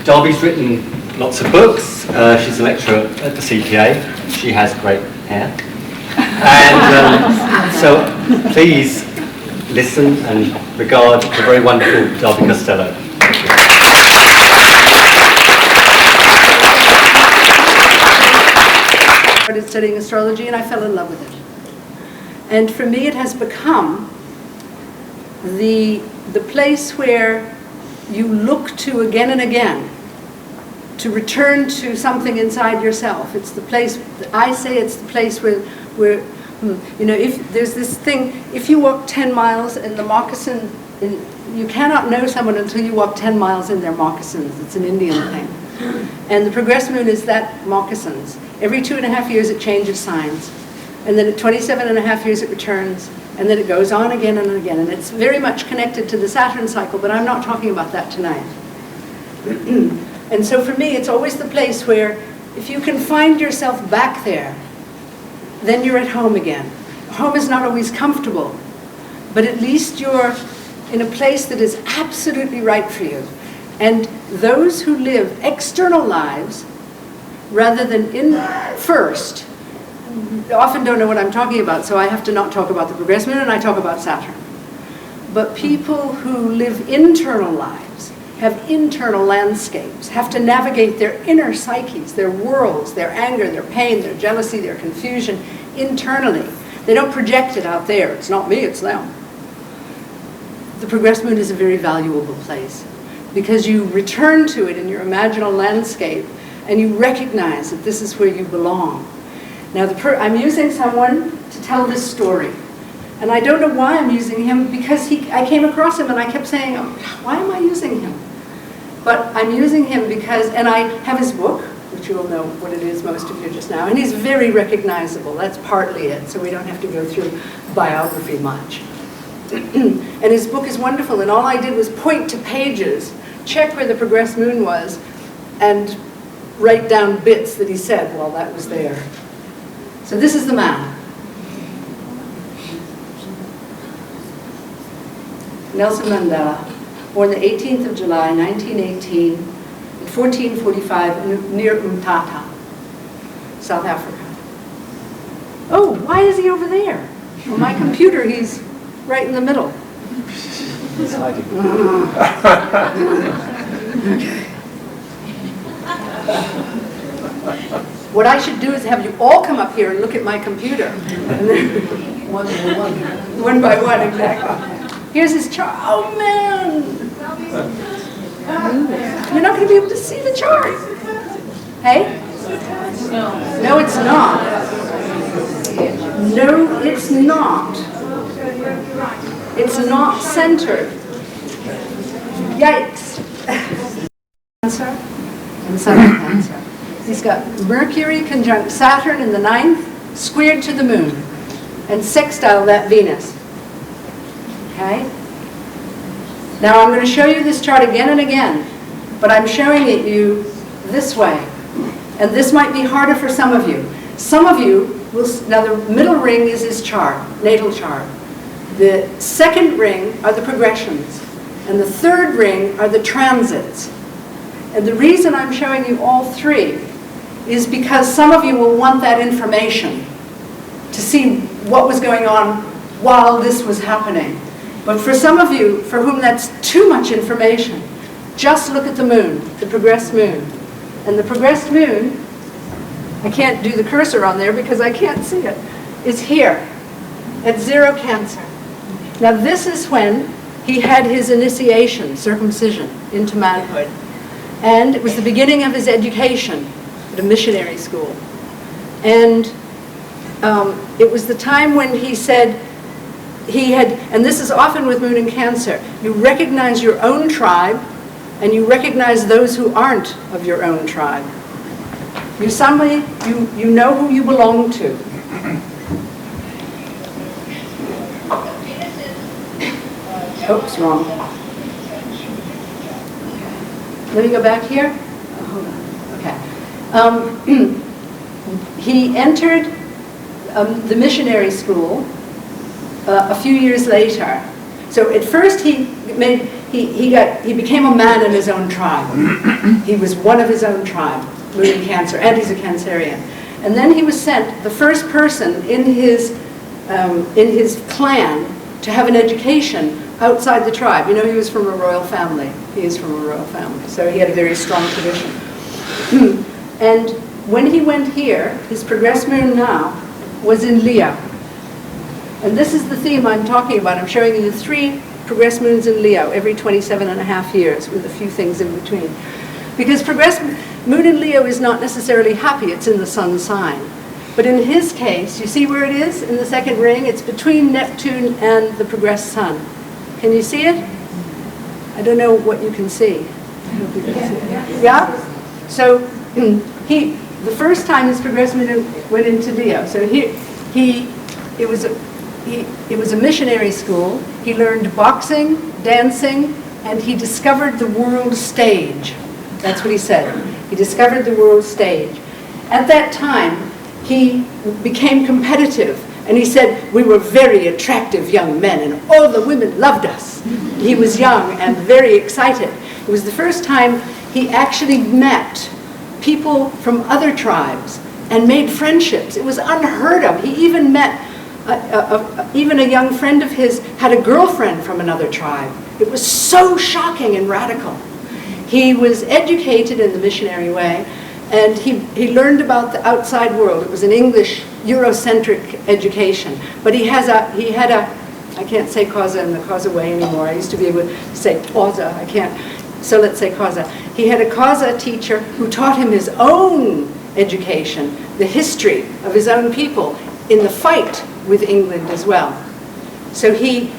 Darby's written lots of books. She's a lecturer at the CPA. She has great hair. And so please listen and regard the very wonderful Darby Costello. Thank you. I started studying astrology and I fell in love with it. And for me it has become the place where you look to again and again to return to something inside yourself. It's the place, I say it's the place where you know, if there's this thing, if you walk 10 miles in the moccasin, you cannot know someone until you walk 10 miles in their moccasins. It's an Indian thing. And the progressed moon is that moccasins. Every 2.5 years it changes signs. And then at 27.5 years it returns. And then it goes on again and again. And it's very much connected to the Saturn cycle, but I'm not talking about that tonight. And so for me, it's always the place where if you can find yourself back there, then you're at home again. Home is not always comfortable, but at least you're in a place that is absolutely right for you. And those who live external lives, rather than first, often don't know what I'm talking about, so I have to not talk about the progressed moon and I talk about Saturn. But people who live internal lives, have internal landscapes, have to navigate their inner psyches, their worlds, their anger, their pain, their jealousy, their confusion internally. They don't project it out there. It's not me, it's them. The progressed moon is a very valuable place because you return to it in your imaginal landscape and you recognize that this is where you belong. Now, I'm using someone to tell this story. And I don't know why I'm using him, because I came across him and I kept saying, oh, why am I using him? But I'm using him because, and I have his book, which you will know what it is, most of you just now, and he's very recognizable. That's partly it, so we don't have to go through biography much. And his book is wonderful, and all I did was point to pages, check where the progressed moon was, and write down bits that he said while that was there. So this is the man. Nelson Mandela, born the 18th of July, 1918, in 1445, near Umtata, South Africa. Oh, why is he over there? On my computer, he's right in the middle. He's hiding. What I should do is have you all come up here and look at my computer. One by one. One by one, exactly. Here's his chart. Oh, man! You're not going to be able to see the chart. Hey? No, it's not. No, it's not. It's not centered. Yikes. Cancer and Sun in Cancer. He's got Mercury conjunct Saturn in the 9th, squared to the moon, and sextile that Venus. Okay? Now I'm going to show you this chart again and again, but I'm showing it you this way. And this might be harder for some of you. Some of you will, now the middle ring is his chart, natal chart. The second ring are the progressions, and the third ring are the transits. And the reason I'm showing you all three is because some of you will want that information to see what was going on while this was happening. But for some of you, for whom that's too much information, just look at the moon, the progressed moon. And the progressed moon, I can't do the cursor on there because I can't see it, is here at 0 Cancer. Now this is when he had his initiation, circumcision, into manhood. And it was the beginning of his education at a missionary school. And it was the time when he said he had, and this is often with Moon in Cancer, you recognize your own tribe and you recognize those who aren't of your own tribe. You suddenly, you know who you belong to. Oops, wrong. Let me go back here. Oh, hold on. Okay. He entered the missionary school a few years later, So at first he became a man in his own tribe. He was one of his own tribe, Moon in Cancer, and he's a Cancerian. And then he was sent, the first person in his clan to have an education outside the tribe. You know, he was from a royal family. He is from a royal family, so he had a very strong tradition. And when he went here, his progress moon now was in Leo. And this is the theme I'm talking about. I'm showing you the 3 progress moons in Leo every 27.5 years with a few things in between. Because progress moon in Leo is not necessarily happy, it's in the sun sign. But in his case, you see where it is in the second ring? It's between Neptune and the progress sun. Can you see it? I don't know what you can see. I hope you can see it. Yeah? So the first time his progress moon went into Leo. So it was a missionary school. He learned boxing, dancing, and he discovered the world stage. That's what he said. He discovered the world stage. At that time, he became competitive, and he said, we were very attractive young men, and all the women loved us. He was young and very excited. It was the first time he actually met people from other tribes and made friendships. It was unheard of. He even met, even a young friend of his had a girlfriend from another tribe. It was so shocking and radical. He was educated in the missionary way, and he learned about the outside world. It was an English, Eurocentric education. But he had a, I can't say causa in the causa way anymore. I used to be able to say causa, I can't. So let's say causa. He had a causa teacher who taught him his own education, the history of his own people in the fight with England as well. So he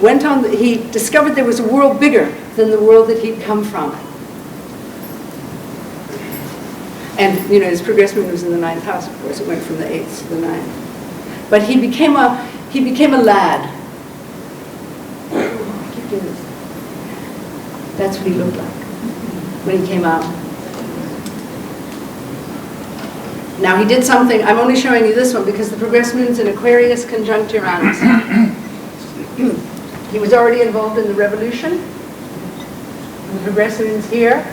went on, he discovered there was a world bigger than the world that he'd come from. And, you know, his progress moon was in the 9th house, of course. It went from the 8th to the 9th. But he became a lad. Keep doing this. That's what he looked like when he came out. Now he did something, I'm only showing you this one because the progress moon's in Aquarius conjunct Uranus. He was already involved in the revolution. The progress moon's here,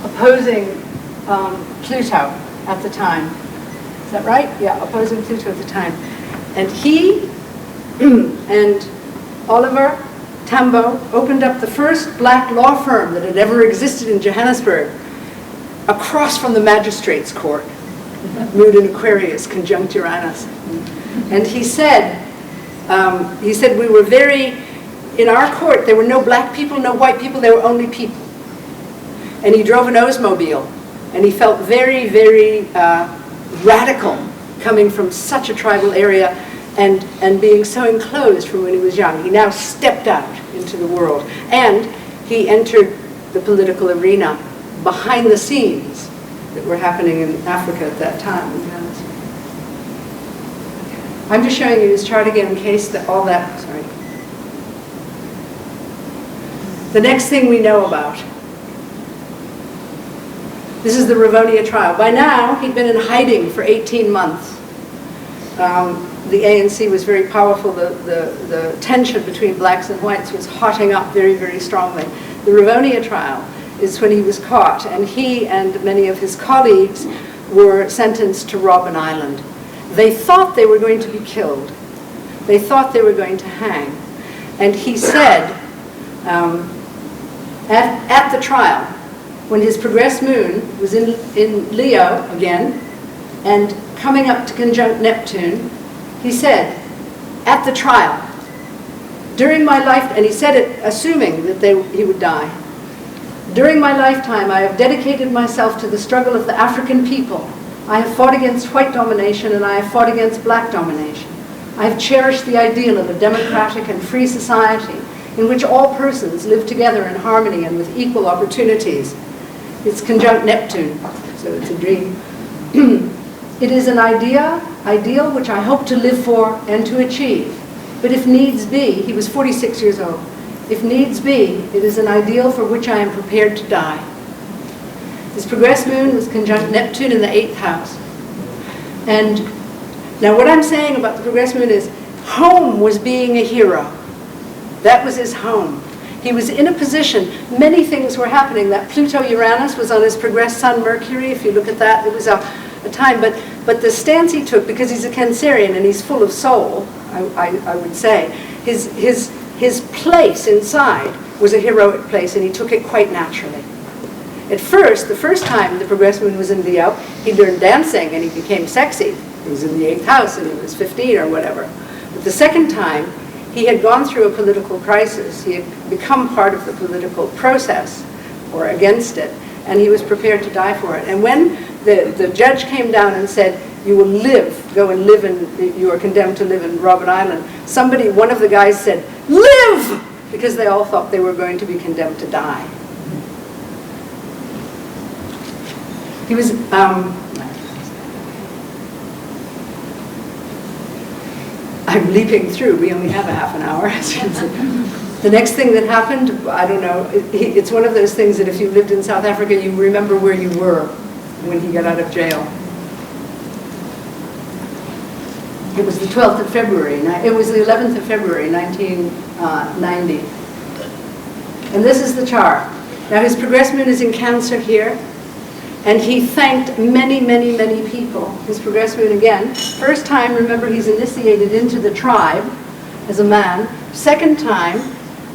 opposing Pluto at the time. Is that right? Yeah, opposing Pluto at the time. And he and Oliver Tambo opened up the first black law firm that had ever existed in Johannesburg, across from the magistrate's court. Moon in Aquarius, conjunct Uranus. And he said, we were very, in our court, there were no black people, no white people, there were only people. And he drove an Oldsmobile, and he felt very, very radical coming from such a tribal area and being so enclosed from when he was young. He now stepped out into the world, and he entered the political arena behind the scenes that were happening in Africa at that time. I'm just showing you his chart again in case that all that, sorry. The next thing we know about. This is the Ravonia trial. By now, he'd been in hiding for 18 months. The ANC was very powerful. The tension between blacks and whites was hotting up very, very strongly. The Ravonia trial is when he was caught, and he and many of his colleagues were sentenced to Robben Island. They thought they were going to be killed. They thought they were going to hang. And he said, at the trial, when his progress moon was in Leo again, and coming up to conjunct Neptune, he said, at the trial, during my life, and he said it assuming that he would die, during my lifetime, I have dedicated myself to the struggle of the African people. I have fought against white domination, and I have fought against black domination. I have cherished the ideal of a democratic and free society in which all persons live together in harmony and with equal opportunities. It's conjunct Neptune, so it's a dream. It is an ideal which I hope to live for and to achieve. But if needs be, he was 46 years old. If needs be, it is an ideal for which I am prepared to die. His progress moon was conjunct Neptune in the 8th house. And now what I'm saying about the progress moon is home was being a hero. That was his home. He was in a position, many things were happening. That Pluto-Uranus was on his progressed sun Mercury. If you look at that, it was a time. But the stance he took, because he's a Cancerian and he's full of soul, I would say, his place inside was a heroic place, and he took it quite naturally. At first, the first time the progressed moon was in Leo, he learned dancing and he became sexy. He was in the 8th house and he was 15 or whatever. But the second time, he had gone through a political crisis. He had become part of the political process, or against it, and he was prepared to die for it. And when the judge came down and said, you will go and live you are condemned to live in Robben Island, one of the guys said, live! Because they all thought they were going to be condemned to die. He was, I'm leaping through, we only have a half an hour. The next thing that happened, I don't know, it's one of those things that if you lived in South Africa, you remember where you were when he got out of jail. It was the 12th of February, it was the 11th of February, 1990. And this is the chart. Now his progressed moon is in Cancer here, and he thanked many, many, many people. His progressed moon again. First time, remember, he's initiated into the tribe as a man. Second time,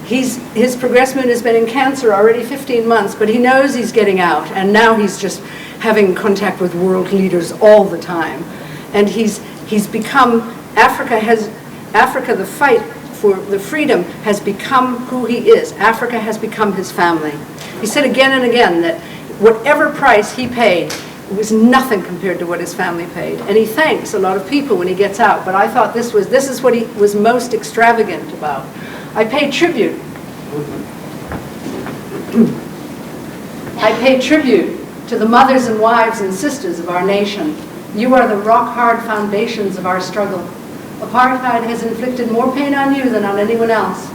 his progressed moon has been in Cancer already 15 months, but he knows he's getting out, and now he's just having contact with world leaders all the time. And he's become, Africa, the fight for the freedom has become who he is. Africa has become his family. He said again and again that whatever price he paid, it was nothing compared to what his family paid. And he thanks a lot of people when he gets out, but I thought this is what he was most extravagant about. I pay tribute. I pay tribute to the mothers and wives and sisters of our nation. You are the rock-hard foundations of our struggle. Apartheid has inflicted more pain on you than on anyone else.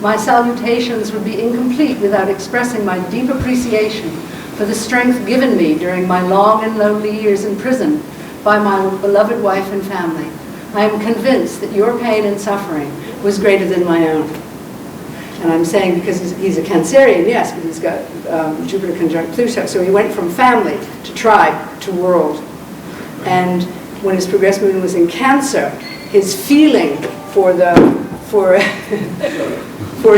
My salutations would be incomplete without expressing my deep appreciation for the strength given me during my long and lonely years in prison by my beloved wife and family. I am convinced that your pain and suffering was greater than my own. And I'm saying because he's a Cancerian, yes, but he's got Jupiter conjunct Pluto. So he went from family to tribe to world. And when his progressed moon was in Cancer, his feeling for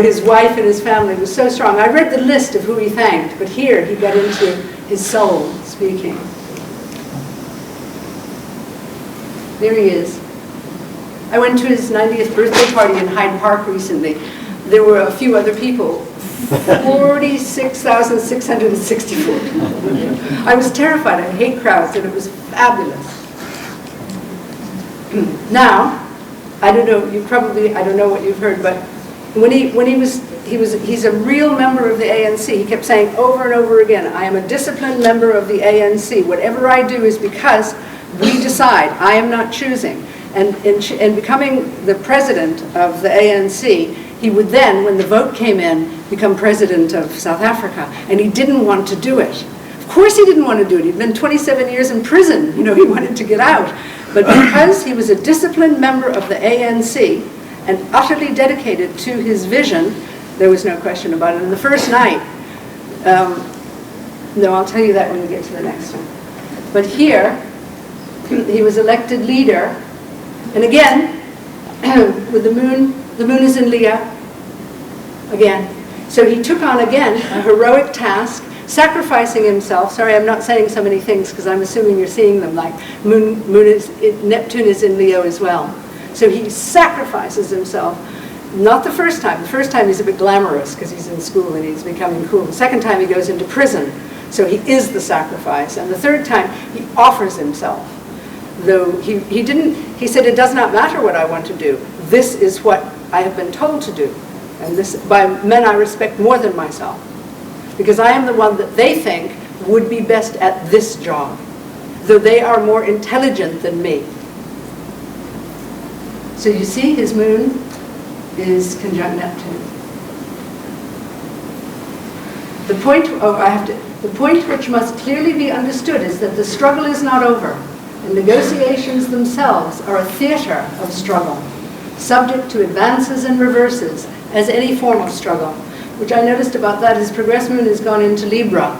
his wife and his family was so strong. I read the list of who he thanked, but here he got into his soul speaking. There he is. I went to his 90th birthday party in Hyde Park recently. There were a few other people. 46,664. I was terrified. I hate crowds, and it was fabulous. Now, I don't know. I don't know what you've heard, but he's a real member of the ANC. He kept saying over and over again, I am a disciplined member of the ANC. Whatever I do is because we decide. I am not choosing. And in becoming the president of the ANC, he would then, when the vote came in, become president of South Africa. And he didn't want to do it. Of course he didn't want to do it. He'd been 27 years in prison. You know, he wanted to get out. But because he was a disciplined member of the ANC and utterly dedicated to his vision, there was no question about it. And the first night, no, I'll tell you that when we get to the next one. But here, he was elected leader. And again, with the moon is in Leo, again. So he took on, again, a heroic task, sacrificing himself. Sorry, I'm not saying so many things because I'm assuming you're seeing them, like Neptune is in Leo as well. So he sacrifices himself. Not the first time. The first time he's a bit glamorous because he's in school and he's becoming cool. The second time he goes into prison. So he is the sacrifice. And the third time he offers himself. Though he said, it does not matter what I want to do. This is what I have been told to do. And this, by men I respect more than myself. Because I am the one that they think would be best at this job. Though they are more intelligent than me. So you see, his moon is conjunct Neptune. The point which must clearly be understood is that the struggle is not over. The negotiations themselves are a theater of struggle. subject to advances and reverses as any form of struggle. Which I noticed about that is progress moon has gone into Libra.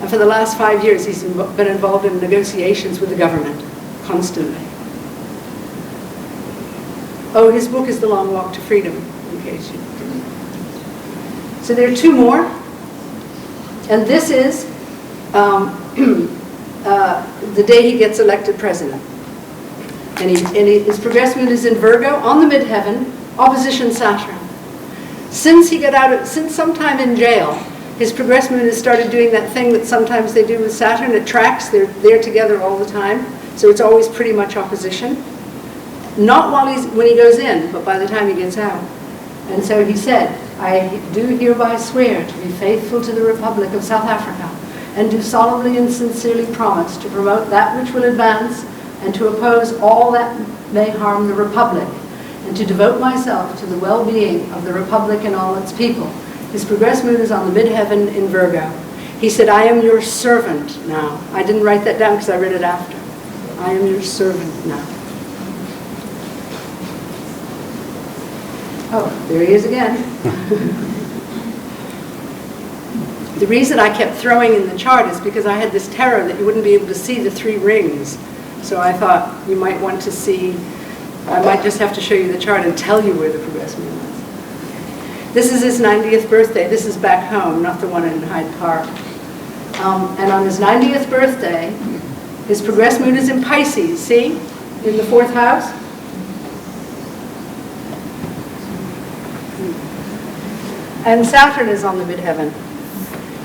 And for the last 5 years, he's been involved in negotiations with the government, constantly. Oh, his book is The Long Walk to Freedom, in case you didn't know. So there are 2 more. And this is the day he gets elected president. And his progress moon is in Virgo, on the midheaven, opposition Saturn. Since sometime in jail, his progress moon has started doing that thing that sometimes they do with Saturn. It tracks, they're together all the time. So it's always pretty much opposition. Not when he goes in, but by the time he gets out. And so he said, I do hereby swear to be faithful to the Republic of South Africa, and do solemnly and sincerely promise to promote that which will advance, and to oppose all that may harm the Republic, and to devote myself to the well-being of the Republic and all its people. His progress moon is on the midheaven in Virgo. He said, I am your servant now. I didn't write that down because I read it after. I am your servant now. Oh, there he is again. The reason I kept throwing in the chart is because I had this terror that you wouldn't be able to see the 3 rings. So I thought you might want to see, I might just have to show you the chart and tell you where the progress moon was. This is his 90th birthday. This is back home, not the one in Hyde Park. And on his 90th birthday, his progress moon is in Pisces, see? In the 4th house. And Saturn is on the midheaven.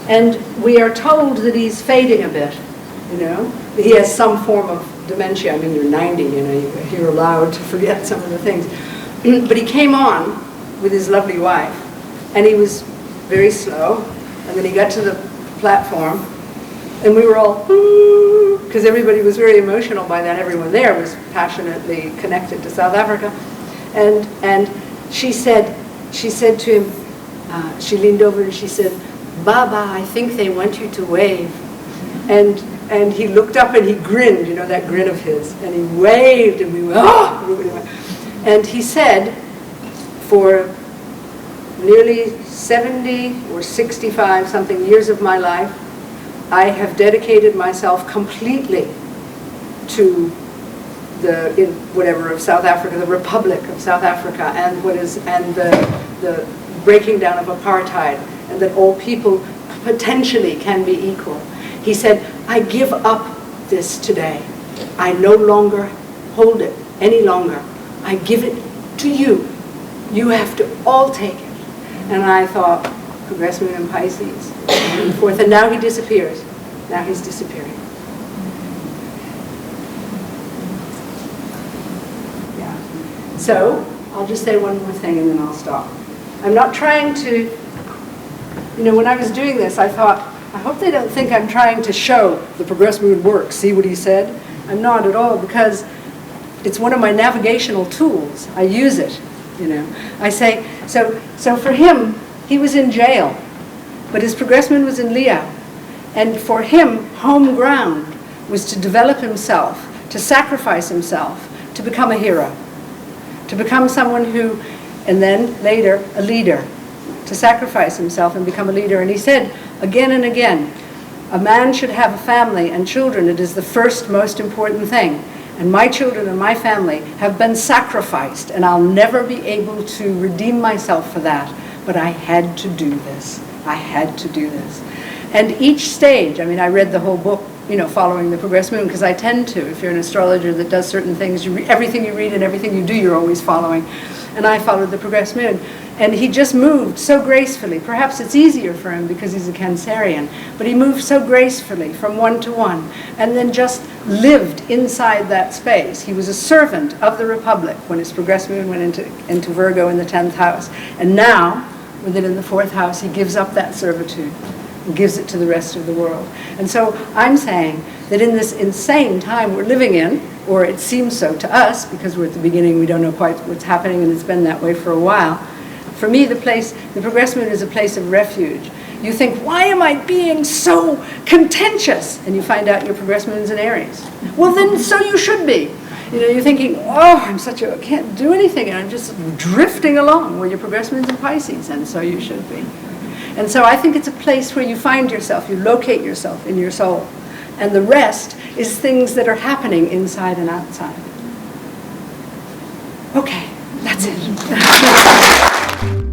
And we are told that he's fading a bit, you know. He has some form of dementia. I mean, you're 90, you know, you're allowed to forget some of the things. But he came on with his lovely wife, and he was very slow. And then he got to the platform, and we were all, because everybody was very emotional by then. Everyone there was passionately connected to South Africa. And she said to him, she leaned over and she said, Baba, I think they want you to wave. And he looked up and he grinned, you know, that grin of his. And he waved and we went, oh! And he said, for nearly 70 or 65 something years of my life, I have dedicated myself completely to of South Africa, the Republic of South Africa, and the breaking down of apartheid, and that all people potentially can be equal. He said, I give up this today. I no longer hold it any longer. I give it to you. You have to all take it. And I thought, progress moon in Pisces, and forth, and now he disappears. Now he's disappearing. Yeah. So, I'll just say one more thing and then I'll stop. I'm not trying to, you know, when I was doing this, I thought, I hope they don't think I'm trying to show the progress moon works. See what he said? I'm not at all, because it's one of my navigational tools. I use it, you know. I say, so for him, he was in jail, but his progress moon was in Leo. And for him, home ground was to develop himself, to sacrifice himself, to become a hero, to become someone who, and then later, a leader, to sacrifice himself and become a leader. And he said again and again, a man should have a family and children. It is the first most important thing. And my children and my family have been sacrificed, and I'll never be able to redeem myself for that. But I had to do this. I had to do this. And each stage, I mean, I read the whole book, you know, following the progress moon, because I tend to. If you're an astrologer that does certain things, everything you read and everything you do, you're always following. And I followed the progress moon. And he just moved so gracefully. Perhaps it's easier for him because he's a Cancerian, but he moved so gracefully from one to one, and then just lived inside that space. He was a servant of the Republic when his progress moon went into Virgo in the 10th house. And now, with it in the 4th house, he gives up that servitude and gives it to the rest of the world. And so I'm saying that in this insane time we're living in, or it seems so to us, because we're at the beginning, we don't know quite what's happening, and it's been that way for a while. For me, the progress moon is a place of refuge. You think, why am I being so contentious? And you find out your progress moon is in Aries. Well, then so you should be. You know, you're thinking, oh, I can't do anything, and I'm just drifting along. Well, your progressment's in Pisces, and so you should be. And so I think it's a place where you find yourself, you locate yourself in your soul. And the rest is things that are happening inside and outside. Okay, that's it.